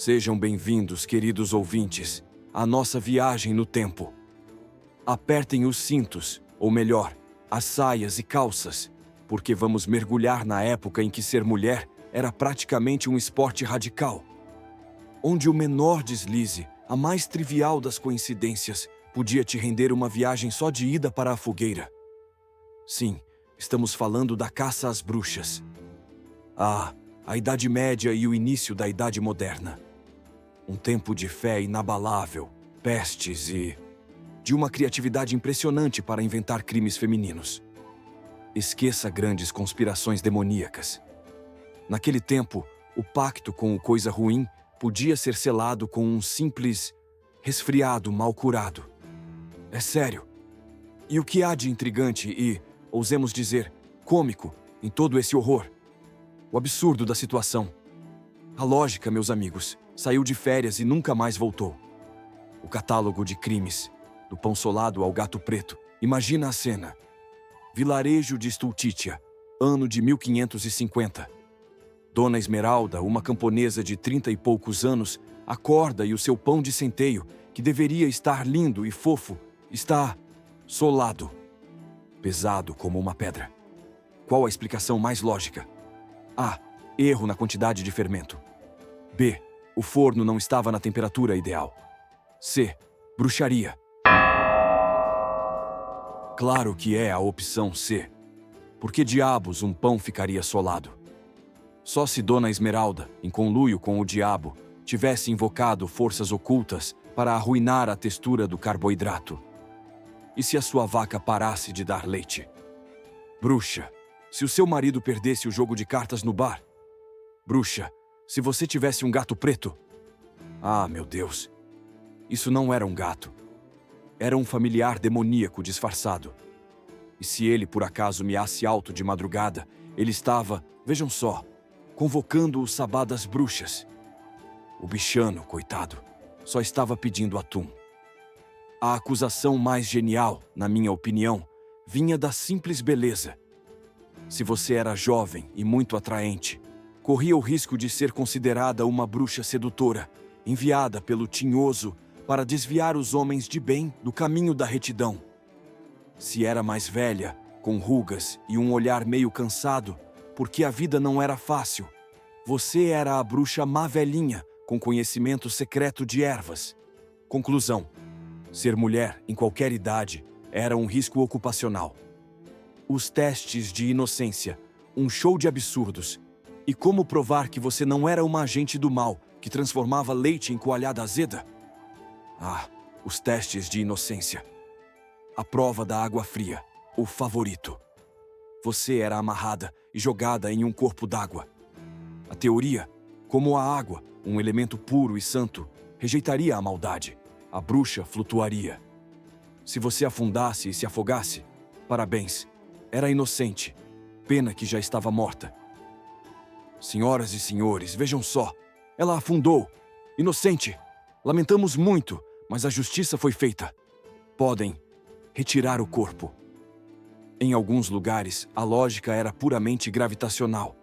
Sejam bem-vindos, queridos ouvintes, à nossa viagem no tempo. Apertem os cintos, ou melhor, as saias e calças, porque vamos mergulhar na época em que ser mulher era praticamente um esporte radical, onde o menor deslize, a mais trivial das coincidências, podia te render uma viagem só de ida para a fogueira. Sim, estamos falando da caça às bruxas. A Idade Média e o início da Idade Moderna. Um tempo de fé inabalável, pestes e de uma criatividade impressionante para inventar crimes femininos. Esqueça grandes conspirações demoníacas. Naquele tempo, o pacto com o coisa ruim podia ser selado com um simples resfriado mal curado. É sério. E o que há de intrigante e, ousemos dizer, cômico em todo esse horror? O absurdo da situação. A lógica, meus amigos, saiu de férias e nunca mais voltou. O catálogo de crimes, do pão solado ao gato preto. Imagina a cena. Vilarejo de Stultícia, ano de 1550. Dona Esmeralda, uma camponesa de 30 e poucos anos, acorda e o seu pão de centeio, que deveria estar lindo e fofo, está solado, pesado como uma pedra. Qual a explicação mais lógica? A. Erro na quantidade de fermento. B. O forno não estava na temperatura ideal. C. Bruxaria. Claro que é a opção C. Por que diabos um pão ficaria solado? Só se Dona Esmeralda, em conluio com o diabo, tivesse invocado forças ocultas para arruinar a textura do carboidrato. E se a sua vaca parasse de dar leite? Bruxa, se o seu marido perdesse o jogo de cartas no bar? Bruxa, se você tivesse um gato preto? Ah, meu Deus! Isso não era um gato. Era um familiar demoníaco disfarçado. E se ele, por acaso, miasse alto de madrugada, ele estava, vejam só, convocando o sabá das bruxas. O bichano, coitado, só estava pedindo atum. A acusação mais genial, na minha opinião, vinha da simples beleza. Se você era jovem e muito atraente, corria o risco de ser considerada uma bruxa sedutora, enviada pelo tinhoso para desviar os homens de bem do caminho da retidão. Se era mais velha, com rugas e um olhar meio cansado, porque a vida não era fácil, você era a bruxa má velhinha, com conhecimento secreto de ervas. Conclusão: ser mulher, em qualquer idade, era um risco ocupacional. Os testes de inocência, um show de absurdos. E como provar que você não era uma agente do mal que transformava leite em coalhada azeda? Os testes de inocência. A prova da água fria, o favorito. Você era amarrada e jogada em um corpo d'água. A teoria, como a água, um elemento puro e santo, rejeitaria a maldade. A bruxa flutuaria. Se você afundasse e se afogasse, parabéns, era inocente. Pena que já estava morta. Senhoras e senhores, vejam só. Ela afundou. Inocente. Lamentamos muito, mas a justiça foi feita. Podem retirar o corpo. Em alguns lugares, a lógica era puramente gravitacional.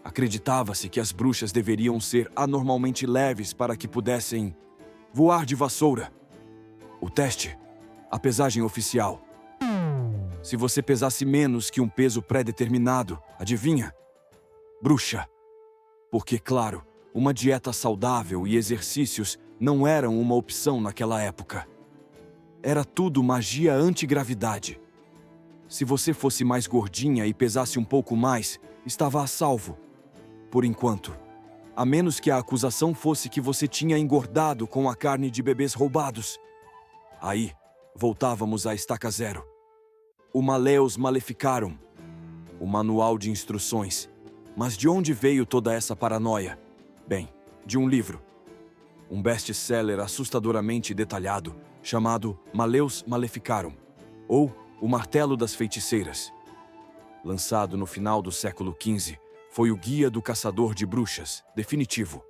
Acreditava-se que as bruxas deveriam ser anormalmente leves para que pudessem voar de vassoura. O teste, a pesagem oficial. Se você pesasse menos que um peso pré-determinado, adivinha? Bruxa. Porque, claro, uma dieta saudável e exercícios não eram uma opção naquela época. Era tudo magia antigravidade. Se você fosse mais gordinha e pesasse um pouco mais, estava a salvo. Por enquanto. A menos que a acusação fosse que você tinha engordado com a carne de bebês roubados. Aí, voltávamos à estaca zero. O Maleus Maleficarum. O manual de instruções. Mas de onde veio toda essa paranoia? Bem, de um livro. Um best-seller assustadoramente detalhado, chamado Maleus Maleficarum, ou O Martelo das Feiticeiras. Lançado no final do século XV, foi o guia do caçador de bruxas, definitivo.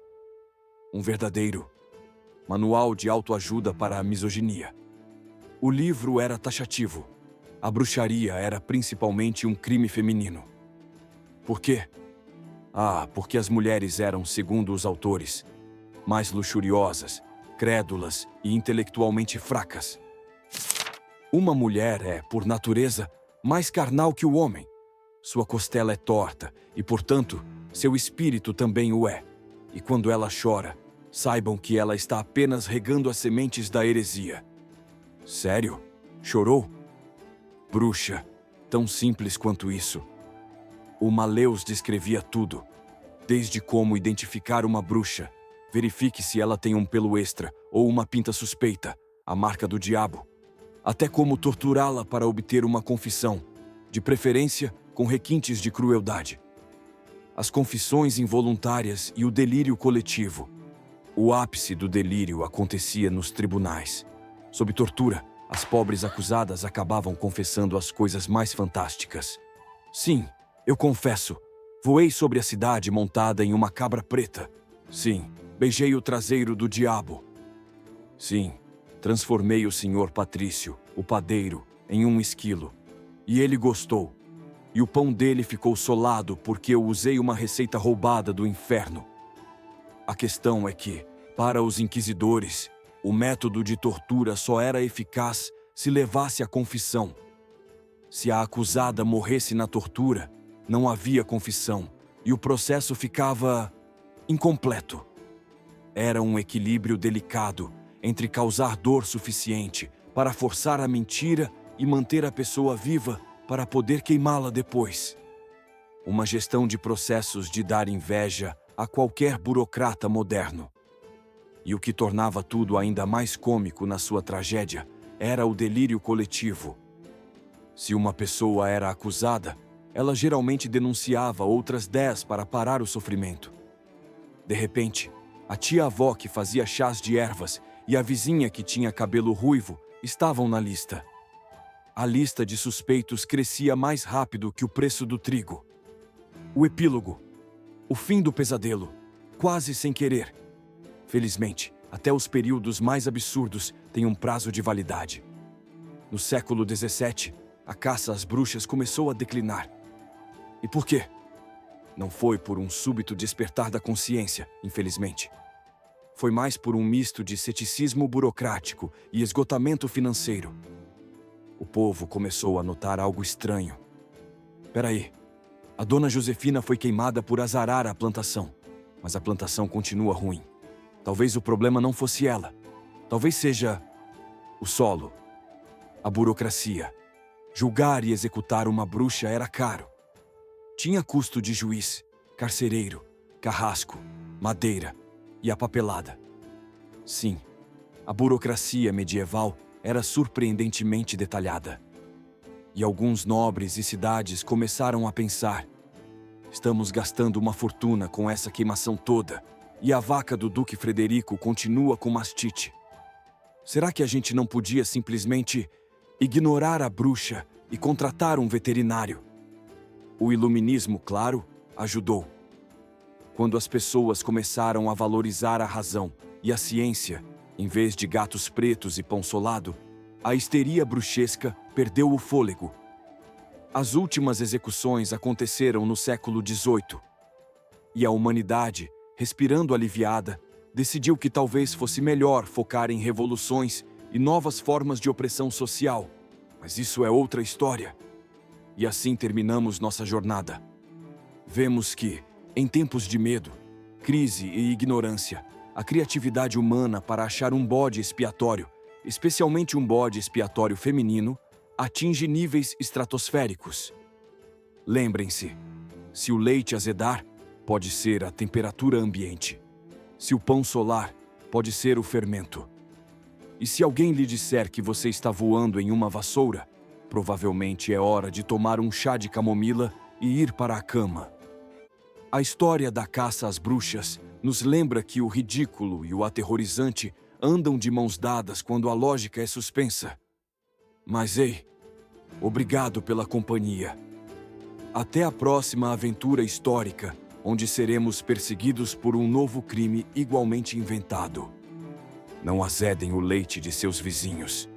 Um verdadeiro manual de autoajuda para a misoginia. O livro era taxativo. A bruxaria era principalmente um crime feminino. Por quê? Porque as mulheres eram, segundo os autores, mais luxuriosas, crédulas e intelectualmente fracas. Uma mulher é, por natureza, mais carnal que o homem. Sua costela é torta e, portanto, seu espírito também o é. E quando ela chora, saibam que ela está apenas regando as sementes da heresia. Sério? Chorou? Bruxa, tão simples quanto isso. O Maleus descrevia tudo. Desde como identificar uma bruxa, verifique se ela tem um pelo extra ou uma pinta suspeita, a marca do diabo, até como torturá-la para obter uma confissão, de preferência com requintes de crueldade. As confissões involuntárias e o delírio coletivo. O ápice do delírio acontecia nos tribunais. Sob tortura, as pobres acusadas acabavam confessando as coisas mais fantásticas. Sim, eu confesso, voei sobre a cidade montada em uma cabra preta. Sim, beijei o traseiro do diabo. Sim, transformei o senhor Patrício, o padeiro, em um esquilo. E ele gostou. E o pão dele ficou solado porque eu usei uma receita roubada do inferno. A questão é que, para os inquisidores, o método de tortura só era eficaz se levasse à confissão. Se a acusada morresse na tortura, não havia confissão e o processo ficava incompleto. Era um equilíbrio delicado entre causar dor suficiente para forçar a mentira e manter a pessoa viva para poder queimá-la depois. Uma gestão de processos de dar inveja a qualquer burocrata moderno. E o que tornava tudo ainda mais cômico na sua tragédia era o delírio coletivo. Se uma pessoa era acusada, ela geralmente denunciava outras 10 para parar o sofrimento. De repente, a tia-avó que fazia chás de ervas e a vizinha que tinha cabelo ruivo estavam na lista. A lista de suspeitos crescia mais rápido que o preço do trigo. O epílogo. O fim do pesadelo, quase sem querer. Felizmente, até os períodos mais absurdos têm um prazo de validade. No século XVII, a caça às bruxas começou a declinar. E por quê? Não foi por um súbito despertar da consciência, infelizmente. Foi mais por um misto de ceticismo burocrático e esgotamento financeiro. O povo começou a notar algo estranho. Peraí, a dona Josefina foi queimada por azarar a plantação, mas a plantação continua ruim. Talvez o problema não fosse ela. Talvez seja o solo, a burocracia. Julgar e executar uma bruxa era caro. Tinha custo de juiz, carcereiro, carrasco, madeira e a papelada. Sim, a burocracia medieval era surpreendentemente detalhada. E alguns nobres e cidades começaram a pensar: estamos gastando uma fortuna com essa queimação toda, e a vaca do Duque Frederico continua com mastite. Será que a gente não podia simplesmente ignorar a bruxa e contratar um veterinário? O iluminismo, claro, ajudou. Quando as pessoas começaram a valorizar a razão e a ciência, em vez de gatos pretos e pão solado, a histeria bruxesca perdeu o fôlego. As últimas execuções aconteceram no século XVIII. E a humanidade, respirando aliviada, decidiu que talvez fosse melhor focar em revoluções e novas formas de opressão social. Mas isso é outra história. E assim terminamos nossa jornada. Vemos que, em tempos de medo, crise e ignorância, a criatividade humana para achar um bode expiatório, especialmente um bode expiatório feminino, atinge níveis estratosféricos. Lembrem-se, se o leite azedar, pode ser a temperatura ambiente. Se o pão solar, pode ser o fermento. E se alguém lhe disser que você está voando em uma vassoura, provavelmente é hora de tomar um chá de camomila e ir para a cama. A história da caça às bruxas nos lembra que o ridículo e o aterrorizante andam de mãos dadas quando a lógica é suspensa. Mas ei, obrigado pela companhia. Até a próxima aventura histórica, onde seremos perseguidos por um novo crime igualmente inventado. Não azedem o leite de seus vizinhos.